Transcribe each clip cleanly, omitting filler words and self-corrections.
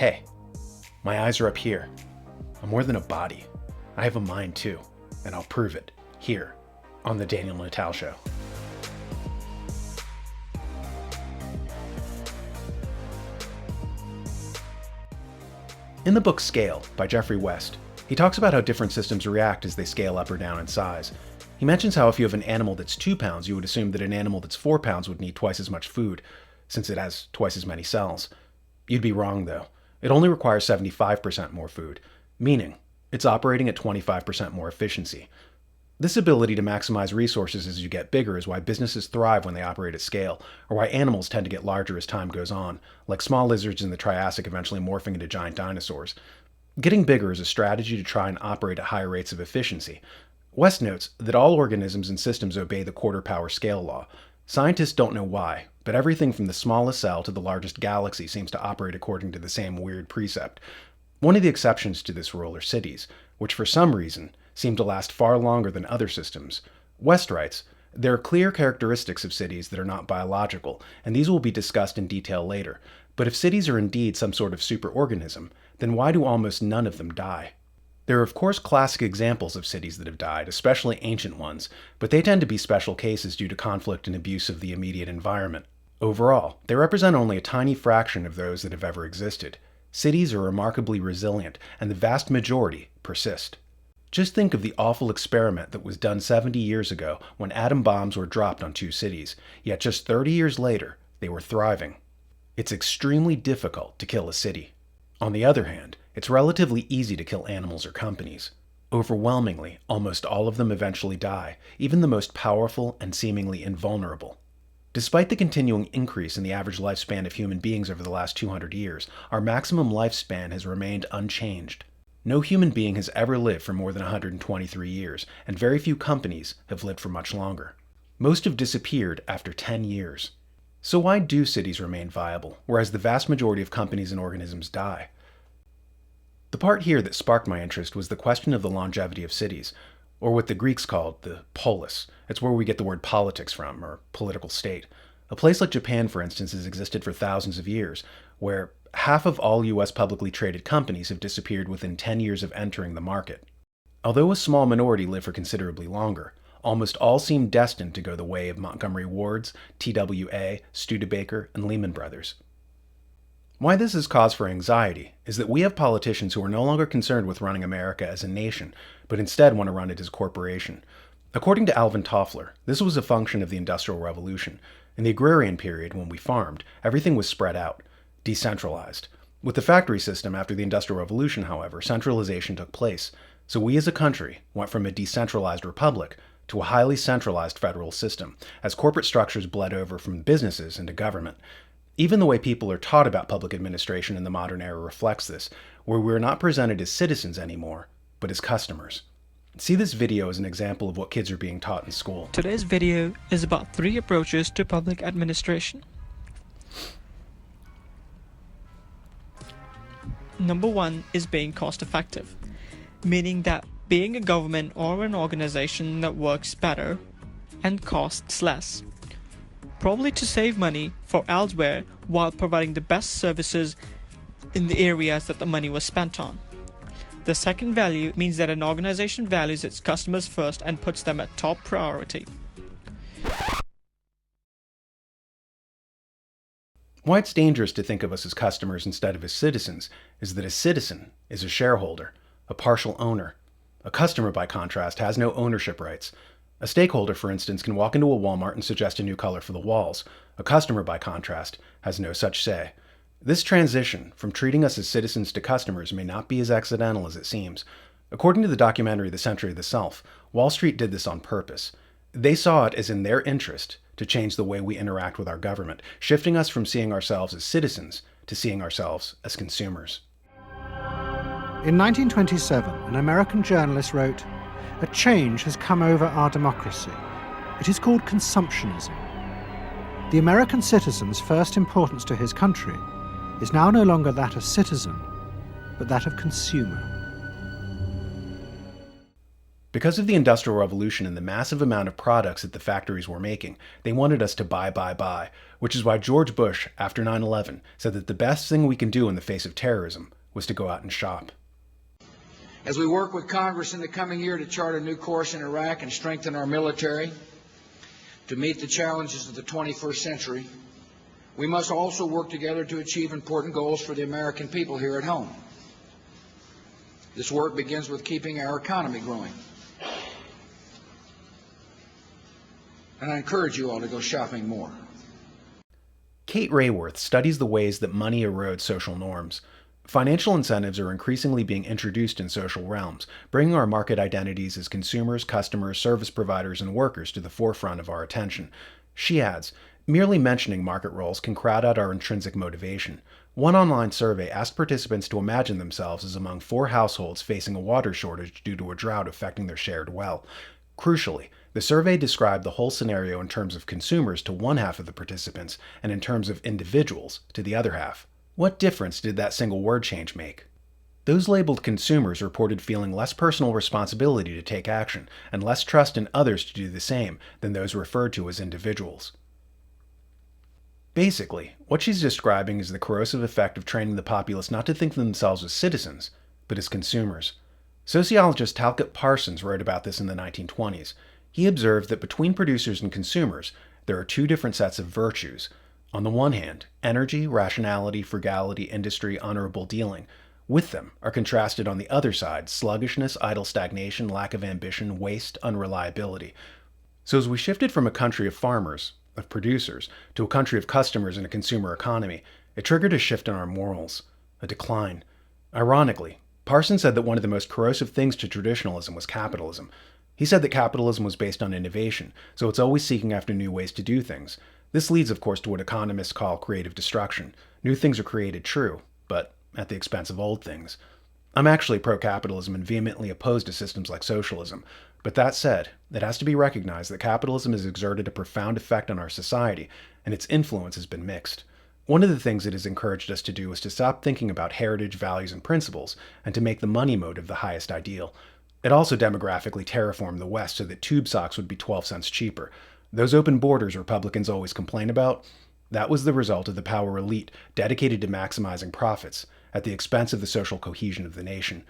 Hey, my eyes are up here. I'm more than a body. I have a mind too, and I'll prove it here on The Daniel Natal Show. In the book Scale by Geoffrey West, he talks about how different systems react as they scale up or down in size. He mentions how if you have an animal that's 2 pounds, you would assume that an animal that's 4 pounds would need twice as much food, since it has twice as many cells. You'd be wrong though. It only requires 75% more food, meaning it's operating at 25% more efficiency. This ability to maximize resources as you get bigger is why businesses thrive when they operate at scale, or why animals tend to get larger as time goes on, like small lizards in the Triassic eventually morphing into giant dinosaurs. Getting bigger is a strategy to try and operate at higher rates of efficiency. West notes that all organisms and systems obey the quarter-power scale law. Scientists don't know why, but everything from the smallest cell to the largest galaxy seems to operate according to the same weird precept. One of the exceptions to this rule are cities, which for some reason seem to last far longer than other systems. West writes, there are clear characteristics of cities that are not biological, and these will be discussed in detail later. But if cities are indeed some sort of superorganism, then why do almost none of them die? There are of course classic examples of cities that have died, especially ancient ones, but they tend to be special cases due to conflict and abuse of the immediate environment. Overall, they represent only a tiny fraction of those that have ever existed. Cities are remarkably resilient, and the vast majority persist. Just think of the awful experiment that was done 70 years ago when atom bombs were dropped on 2 cities, yet just 30 years later, they were thriving. It's extremely difficult to kill a city. On the other hand, it's relatively easy to kill animals or companies. Overwhelmingly, almost all of them eventually die, even the most powerful and seemingly invulnerable. Despite the continuing increase in the average lifespan of human beings over the last 200 years, our maximum lifespan has remained unchanged. No human being has ever lived for more than 123 years, and very few companies have lived for much longer. Most have disappeared after 10 years. So why do cities remain viable, whereas the vast majority of companies and organisms die? The part here that sparked my interest was the question of the longevity of cities, or what the Greeks called the polis. It's where we get the word politics from, or political state. A place like Japan, for instance, has existed for thousands of years, where half of all US publicly traded companies have disappeared within 10 years of entering the market. Although a small minority live for considerably longer, almost all seem destined to go the way of Montgomery Ward's, TWA, Studebaker, and Lehman Brothers. Why this is cause for anxiety is that we have politicians who are no longer concerned with running America as a nation, but instead want to run it as a corporation. According to Alvin Toffler, this was a function of the Industrial Revolution. In the agrarian period, when we farmed, everything was spread out, decentralized. With the factory system after the Industrial Revolution, however, centralization took place. So we as a country went from a decentralized republic to a highly centralized federal system, as corporate structures bled over from businesses into government. Even the way people are taught about public administration in the modern era reflects this, where we're not presented as citizens anymore, but as customers. See this video as an example of what kids are being taught in school. Today's video is about 3 approaches to public administration. Number 1 is being cost effective, meaning that being a government or an organization that works better and costs less. Probably to save money for elsewhere while providing the best services in the areas that the money was spent on. The second value means that an organization values its customers first and puts them at top priority. Why it's dangerous to think of us as customers instead of as citizens is that a citizen is a shareholder, a partial owner. A customer, by contrast, has no ownership rights. A stakeholder, for instance, can walk into a Walmart and suggest a new color for the walls. A customer, by contrast, has no such say. This transition from treating us as citizens to customers may not be as accidental as it seems. According to the documentary The Century of the Self, Wall Street did this on purpose. They saw it as in their interest to change the way we interact with our government, shifting us from seeing ourselves as citizens to seeing ourselves as consumers. In 1927, an American journalist wrote, "A change has come over our democracy. It is called consumptionism." The American citizen's first importance to his country is now no longer that of citizen, but that of consumer. Because of the Industrial Revolution and the massive amount of products that the factories were making, they wanted us to buy, which is why George Bush, after 9/11, said that the best thing we can do in the face of terrorism was to go out and shop. As we work with Congress in the coming year to chart a new course in Iraq and strengthen our military to meet the challenges of the 21st century, we must also work together to achieve important goals for the American people here at home. This work begins with keeping our economy growing. And I encourage you all to go shopping more. Kate Rayworth studies the ways that money erodes social norms. Financial incentives are increasingly being introduced in social realms, bringing our market identities as consumers, customers, service providers, and workers to the forefront of our attention. She adds, merely mentioning market roles can crowd out our intrinsic motivation. One online survey asked participants to imagine themselves as among 4 households facing a water shortage due to a drought affecting their shared well. Crucially, the survey described the whole scenario in terms of consumers to one half of the participants and in terms of individuals to the other half. What difference did that single word change make? Those labeled consumers reported feeling less personal responsibility to take action and less trust in others to do the same than those referred to as individuals. Basically, what she's describing is the corrosive effect of training the populace not to think of themselves as citizens, but as consumers. Sociologist Talcott Parsons wrote about this in the 1920s. He observed that between producers and consumers, there are 2 different sets of virtues. On the one hand, energy, rationality, frugality, industry, honorable dealing. With them are contrasted on the other side sluggishness, idle stagnation, lack of ambition, waste, unreliability. So as we shifted from a country of farmers, of producers, to a country of customers and a consumer economy, it triggered a shift in our morals, a decline. Ironically, Parsons said that one of the most corrosive things to traditionalism was capitalism. He said that capitalism was based on innovation, so it's always seeking after new ways to do things. This leads, of course, to what economists call creative destruction. New things are created, true, but at the expense of old things. I'm actually pro-capitalism and vehemently opposed to systems like socialism. But that said, it has to be recognized that capitalism has exerted a profound effect on our society, and its influence has been mixed. One of the things it has encouraged us to do is to stop thinking about heritage, values, and principles, and to make the money motive the highest ideal. It also demographically terraformed the West so that tube socks would be 12 cents cheaper. Those open borders Republicans always complain about, that was the result of the power elite dedicated to maximizing profits at the expense of the social cohesion of the nation.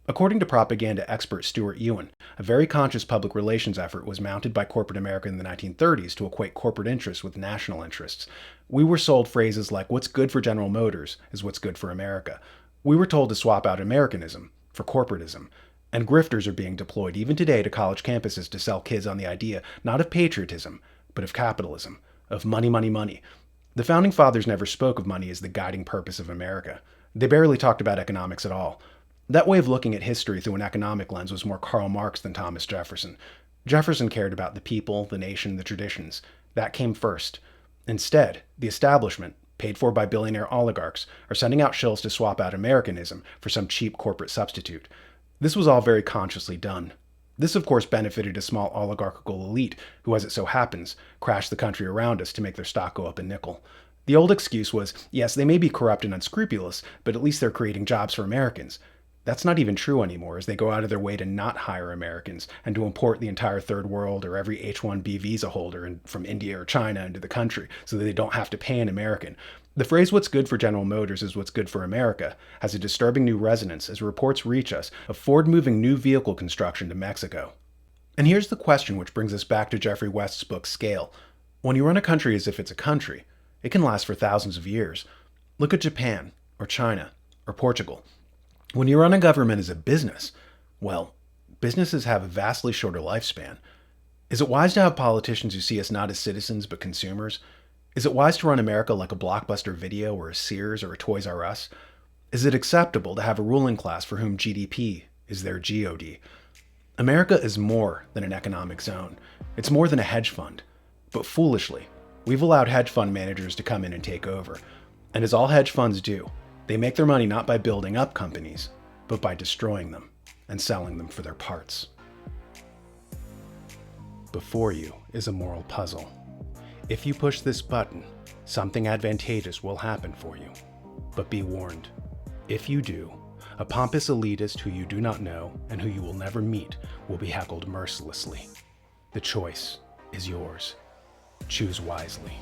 According to propaganda expert Stuart Ewan, a very conscious public relations effort was mounted by corporate America in the 1930s to equate corporate interests with national interests. We were sold phrases like, "What's good for General Motors is what's good for America." We were told to swap out Americanism for corporatism. And grifters are being deployed even today to college campuses to sell kids on the idea not of patriotism, but of capitalism, of money, money, money. The Founding Fathers never spoke of money as the guiding purpose of America. They barely talked about economics at all. That way of looking at history through an economic lens was more Karl Marx than Thomas Jefferson. Jefferson cared about the people, the nation, the traditions. That came first. Instead, the establishment, paid for by billionaire oligarchs, are sending out shills to swap out Americanism for some cheap corporate substitute. This was all very consciously done. This, of course, benefited a small oligarchical elite who, as it so happens, crashed the country around us to make their stock go up a nickel. The old excuse was, yes, they may be corrupt and unscrupulous, but at least they're creating jobs for Americans. That's not even true anymore, as they go out of their way to not hire Americans and to import the entire third world or every H-1B visa holder from India or China into the country so that they don't have to pay an American. The phrase "what's good for General Motors is what's good for America" has a disturbing new resonance as reports reach us of Ford moving new vehicle construction to Mexico. And here's the question which brings us back to Geoffrey West's book Scale. When you run a country as if it's a country, it can last for thousands of years. Look at Japan, or China, or Portugal. When you run a government as a business, well, businesses have a vastly shorter lifespan. Is it wise to have politicians who see us not as citizens but consumers? Is it wise to run America like a Blockbuster Video or a Sears or a Toys R Us? Is it acceptable to have a ruling class for whom GDP is their GOD? America is more than an economic zone. It's more than a hedge fund. But foolishly, we've allowed hedge fund managers to come in and take over. And as all hedge funds do, they make their money not by building up companies, but by destroying them and selling them for their parts. Before you is a moral puzzle. If you push this button, something advantageous will happen for you. But be warned, if you do, A pompous elitist who you do not know and who you will never meet will be heckled mercilessly. The choice is yours. Choose wisely.